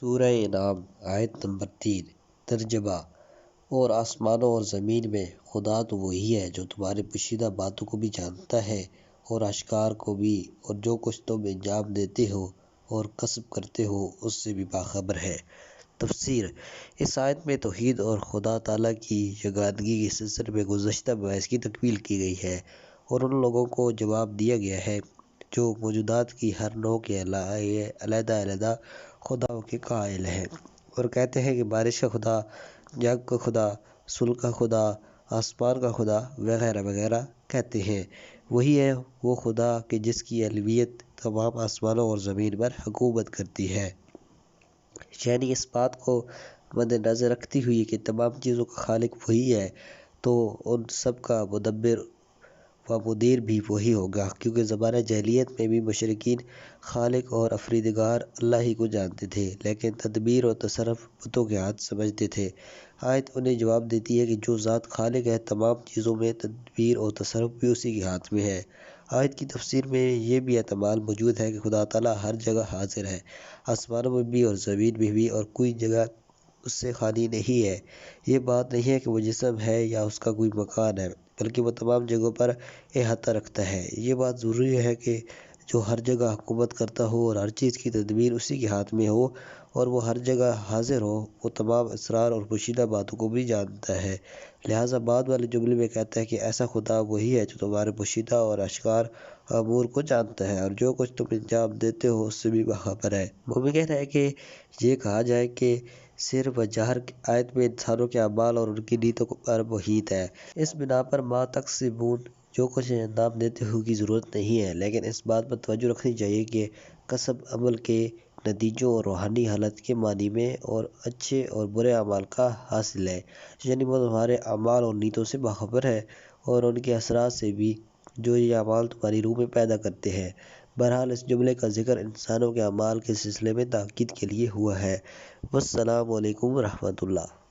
سورہ انعام آیت نمبر 3 ترجمہ۔ اور آسمانوں اور زمین میں خدا تو وہی ہے جو تمہارے پوشیدہ باتوں کو بھی جانتا ہے اور اشکار کو بھی، اور جو کچھ تم انجام دیتے ہو اور کسب کرتے ہو اس سے بھی باخبر ہے۔ تفسیر۔ اس آیت میں توحید اور خدا تعالیٰ کی یگانگی کے سلسلے میں گزشتہ مباحث کی تکمیل کی گئی ہے اور ان لوگوں کو جواب دیا گیا ہے جو موجودات کی ہر نوع کے علیحدہ علیحدہ خداؤں کے قائل ہیں اور کہتے ہیں کہ بارش کا خدا، جنگ کا خدا، صلح کا خدا، آسمان کا خدا وغیرہ وغیرہ کہتے ہیں۔ وہی ہے وہ خدا کہ جس کی الوہیت تمام آسمانوں اور زمین پر حکومت کرتی ہے، یعنی اس بات کو مد نظر رکھتے ہوئے کہ تمام چیزوں کا خالق وہی ہے تو ان سب کا مدبر و مدیر بھی وہی ہوگا، کیونکہ زمانہ جاہلیت میں بھی مشرکین خالق اور افریدگار اللہ ہی کو جانتے تھے، لیکن تدبیر اور تصرف بتوں کے ہاتھ سمجھتے تھے۔ آیت انہیں جواب دیتی ہے کہ جو ذات خالق ہے تمام چیزوں میں تدبیر اور تصرف بھی اسی کے ہاتھ میں ہے۔ آیت کی تفسیر میں یہ بھی احتمال موجود ہے کہ خدا تعالیٰ ہر جگہ حاضر ہے، آسمانوں میں بھی اور زمین میں بھی، اور کوئی جگہ اس سے خالی نہیں ہے۔ یہ بات نہیں ہے کہ وہ جسم ہے یا اس کا کوئی مکان ہے، بلکہ وہ تمام جگہوں پر احاطہ رکھتا ہے۔ یہ بات ضروری ہے کہ جو ہر جگہ حکومت کرتا ہو اور ہر چیز کی تدبیر اسی کے ہاتھ میں ہو اور وہ ہر جگہ حاضر ہو، وہ تمام اسرار اور پوشیدہ باتوں کو بھی جانتا ہے۔ لہٰذا بعد والے جملے میں کہتا ہے کہ ایسا خدا وہی ہے جو تمہارے پوشیدہ اور آشکار امور کو جانتا ہے اور جو کچھ تم انجام دیتے ہو اس سے بھی باخبر ہے۔ ممکن ہے کہ یہ کہا جائے کہ سر و جہر آیت میں انسانوں کے اعمال اور ان کی نیتوں پر محیط ہے۔ اس بنا پر ما تکسبون، جو کچھ انجام دیتے ہو کی ضرورت نہیں ہے، لیکن اس بات پر توجہ رکھنی چاہیے کہ کسب عمل کے نتیجوں اور روحانی حالت کے معنی میں اور اچھے اور برے اعمال کا حاصل ہے، یعنی وہ تمہارے اعمال اور نیتوں سے باخبر ہے اور ان کے اثرات سے بھی جو یہ اعمال تمہاری روح میں پیدا کرتے ہیں۔ بہرحال اس جملے کا ذکر انسانوں کے اعمال کے سلسلے میں تاکید کے لیے ہوا ہے۔ والسلام علیکم ورحمۃ اللہ۔